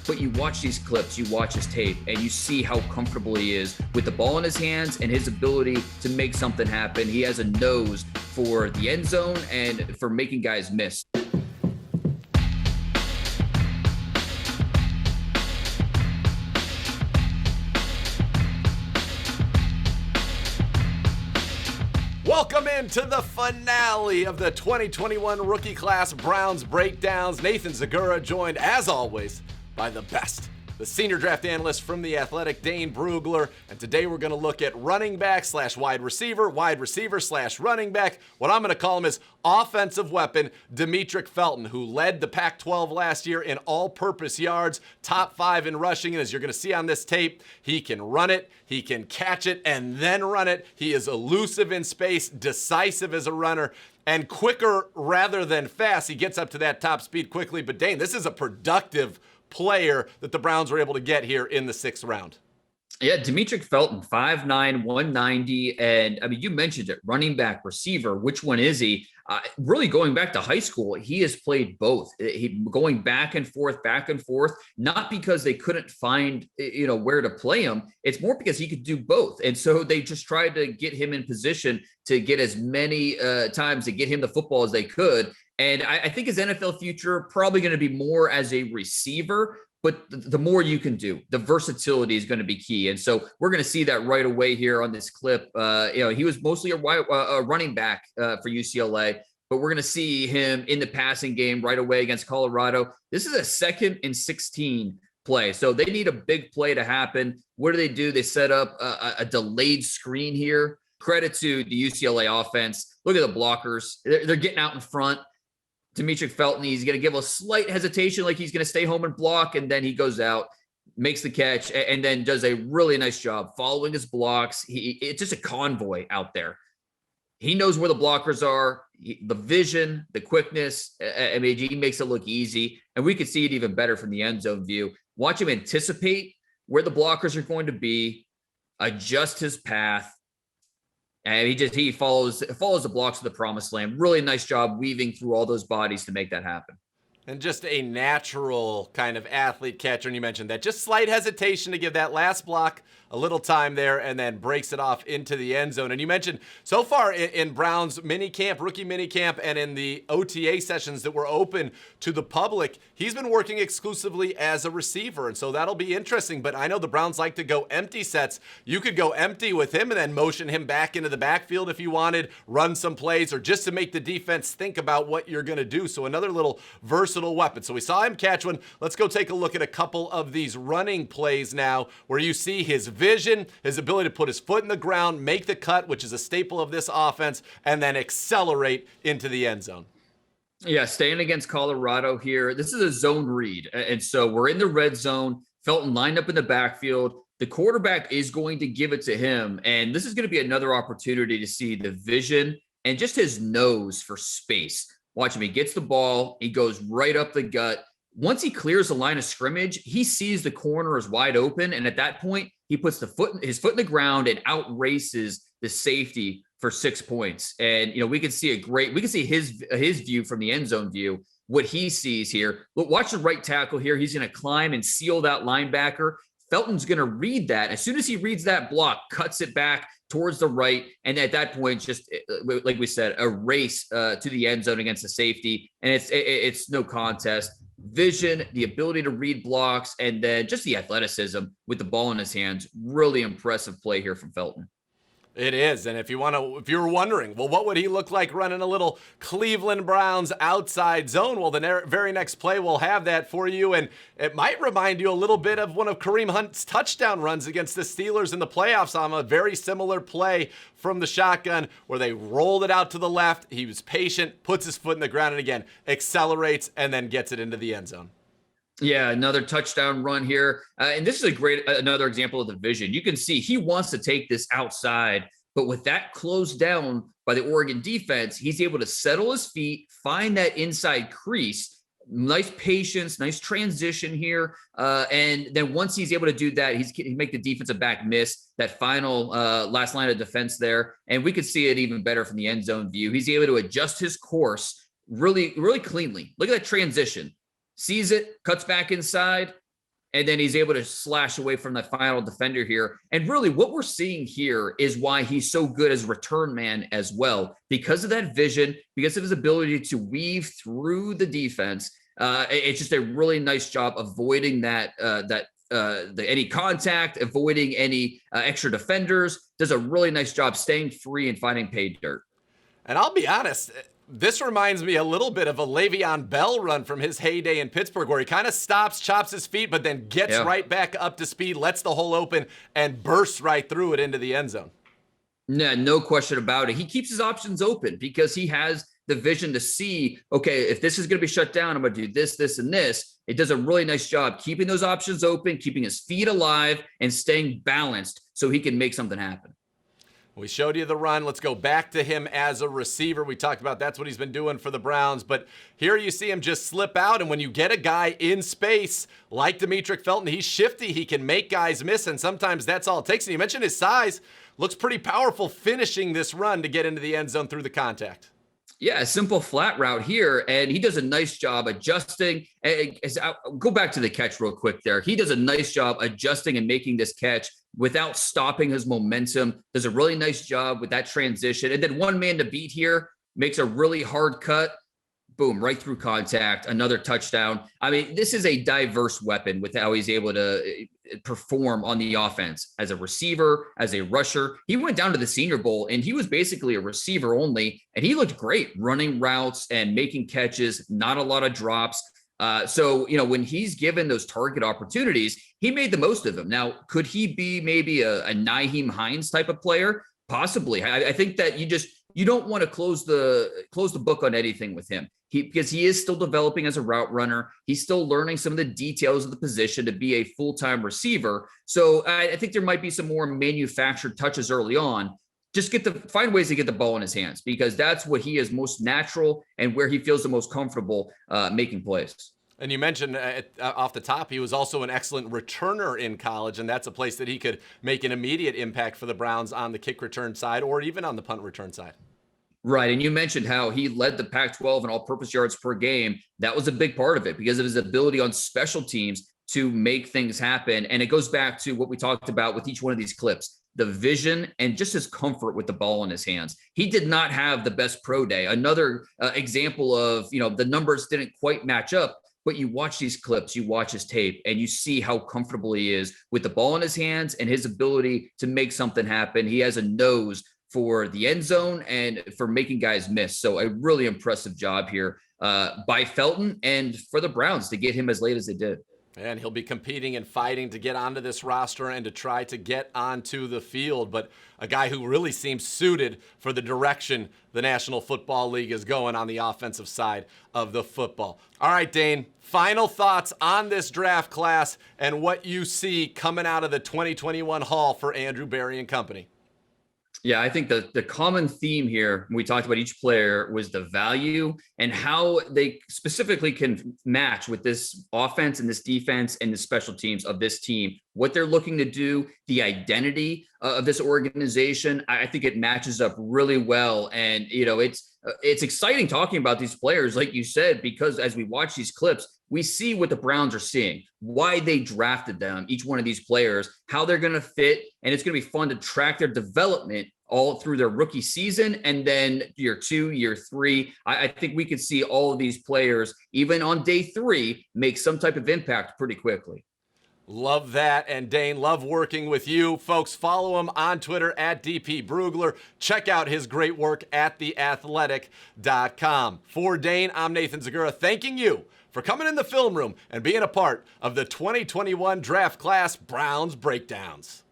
but you watch these clips, you watch his tape, and you see how comfortable he is with the ball in his hands and his ability to make something happen. He has a nose for the end zone and for making guys miss. Welcome into the finale of the 2021 rookie class Browns breakdowns. Nathan Zegura joined, as always, by the best, the senior draft analyst from The Athletic, Dane Brugler. And today we're going to look at running back / wide receiver / running back. What I'm going to call him is offensive weapon, Demetric Felton, who led the Pac-12 last year in all-purpose yards, top 5 in rushing. And as you're going to see on this tape, he can run it, he can catch it, and then run it. He is elusive in space, decisive as a runner, and quicker rather than fast. He gets up to that top speed quickly. But Dane, this is a productive player that the Browns were able to get here in the 6th round. Yeah, Demetric Felton, 5'9", 190. And I mean, you mentioned it, running back, receiver. Which one is he? Really going back to high school, he has played both. He going back and forth, not because they couldn't find, where to play him. It's more because he could do both. And so they just tried to get him in position to get as many times to get him the football as they could. And I think his NFL future probably going to be more as a receiver, but the more you can do, the versatility is going to be key. And so we're going to see that right away here on this clip. He was mostly a running back for UCLA, but we're going to see him in the passing game right away against Colorado. This is a 2nd and 16 play. So they need a big play to happen. What do? They set up a delayed screen here. Credit to the UCLA offense. Look at the blockers. They're getting out in front. Demetric Felton, he's going to give a slight hesitation, like he's going to stay home and block, and then he goes out, makes the catch, and then does a really nice job following his blocks. It's just a convoy out there. He knows where the blockers are, the vision, the quickness. I mean, he makes it look easy, and we could see it even better from the end zone view. Watch him anticipate where the blockers are going to be, adjust his path, and he follows the blocks of the promised land. Really nice job weaving through all those bodies to make that happen. And just a natural kind of athlete catcher. And you mentioned that. Just slight hesitation to give that last block a little time there and then breaks it off into the end zone. And you mentioned so far in Brown's rookie mini camp, and in the OTA sessions that were open to the public, he's been working exclusively as a receiver. And so that'll be interesting. But I know the Browns like to go empty sets. You could go empty with him and then motion him back into the backfield if you wanted, run some plays, or just to make the defense think about what you're going to do. So another little versatile weapon. So we saw him catch one. Let's go take a look at a couple of these running plays now, where you see his vision, his ability to put his foot in the ground, make the cut, which is a staple of this offense, and then accelerate into the end zone. Yeah, staying against Colorado here. This is a zone read. And so we're in the red zone. Felton lined up in the backfield. The quarterback is going to give it to him. And this is going to be another opportunity to see the vision and just his nose for space. Watch him. He gets the ball. He goes right up the gut. Once he clears the line of scrimmage, he sees the corner is wide open. And at that point, he puts his foot in the ground and outraces the safety for 6 points. And, we can see his view from the end zone view, what he sees here. Look, watch the right tackle here. He's going to climb and seal that linebacker. Felton's going to read that. As soon as he reads that block, cuts it back towards the right. And at that point, just like we said, a race to the end zone against the safety. And it's no contest. Vision, the ability to read blocks, and then just the athleticism with the ball in his hands. Really impressive play here from Felton. It is. And if you were wondering, well, what would he look like running a little Cleveland Browns outside zone? Well, the very next play will have that for you. And it might remind you a little bit of one of Kareem Hunt's touchdown runs against the Steelers in the playoffs on a very similar play from the shotgun, where they rolled it out to the left. He was patient, puts his foot in the ground, and again, accelerates and then gets it into the end zone. Yeah, another touchdown run here. And this is another example of the vision. You can see he wants to take this outside, but with that closed down by the Oregon defense, he's able to settle his feet, find that inside crease. Nice patience, nice transition here. And then once he's able to do that, he make the defensive back miss that final last line of defense there. And we could see it even better from the end zone view. He's able to adjust his course really, really cleanly. Look at that transition. Sees it, cuts back inside, and then he's able to slash away from the final defender here. And really what we're seeing here is why he's so good as a return man as well, because of that vision, because of his ability to weave through the defense. It's just a really nice job avoiding any contact, avoiding any extra defenders. Does a really nice job staying free and finding pay dirt. And I'll be honest, this reminds me a little bit of a Le'Veon Bell run from his heyday in Pittsburgh, where he kind of stops, chops his feet, but then gets right back up to speed, lets the hole open, and bursts right through it into the end zone. No question about it. He keeps his options open because he has the vision to see, okay, if this is going to be shut down, I'm going to do this, this, and this. It does a really nice job keeping those options open, keeping his feet alive, and staying balanced so he can make something happen. We showed you the run. Let's go back to him as a receiver. We talked about that's what he's been doing for the Browns. But here you see him just slip out. And when you get a guy in space like Demetric Felton, he's shifty. He can make guys miss. And sometimes that's all it takes. And you mentioned his size. Looks pretty powerful finishing this run to get into the end zone through the contact. Yeah, a simple flat route here, and he does a nice job adjusting. Go back to the catch real quick there. He does a nice job adjusting and making this catch without stopping his momentum. Does a really nice job with that transition. And then one man to beat here, makes a really hard cut. Boom, right through contact, another touchdown. I mean, this is a diverse weapon with how he's able to perform on the offense as a receiver, as a rusher. He went down to the Senior Bowl and he was basically a receiver only, and he looked great running routes and making catches, not a lot of drops. So, when he's given those target opportunities, he made the most of them. Now, could he be maybe a Nyheim Hines type of player? Possibly. I think that you don't want to close the book on anything with him. Because he is still developing as a route runner. He's still learning some of the details of the position to be a full-time receiver. So I think there might be some more manufactured touches early on. Just find ways to get the ball in his hands, because that's what he is most natural and where he feels the most comfortable making plays. And you mentioned off the top, he was also an excellent returner in college, and that's a place that he could make an immediate impact for the Browns on the kick return side or even on the punt return side. Right. And you mentioned how he led the Pac-12 in all-purpose yards per game. That was a big part of it because of his ability on special teams to make things happen. And it goes back to what we talked about with each one of these clips, the vision and just his comfort with the ball in his hands. He did not have the best pro day. Another example of, the numbers didn't quite match up, but you watch these clips, you watch his tape, and you see how comfortable he is with the ball in his hands and his ability to make something happen. He has a nose for the end zone and for making guys miss. So a really impressive job here by Felton and for the Browns to get him as late as they did. And he'll be competing and fighting to get onto this roster and to try to get onto the field. But a guy who really seems suited for the direction the National Football League is going on the offensive side of the football. All right, Dane, final thoughts on this draft class and what you see coming out of the 2021 haul for Andrew Berry and company. Yeah, I think the common theme here, when we talked about each player, was the value and how they specifically can match with this offense and this defense and the special teams of this team, what they're looking to do, the identity of this organization. I think it matches up really well. And, it's exciting talking about these players, like you said, because as we watch these clips, we see what the Browns are seeing, why they drafted them, each one of these players, how they're going to fit. And it's going to be fun to track their development all through their rookie season. And then year 2, year 3, I think we could see all of these players, even on day 3, make some type of impact pretty quickly. Love that. And Dane, love working with you. Folks, follow him on Twitter at DP Brugler. Check out his great work at theathletic.com. For Dane, I'm Nathan Zegura, thanking you for coming in the film room and being a part of the 2021 draft class Browns Breakdowns.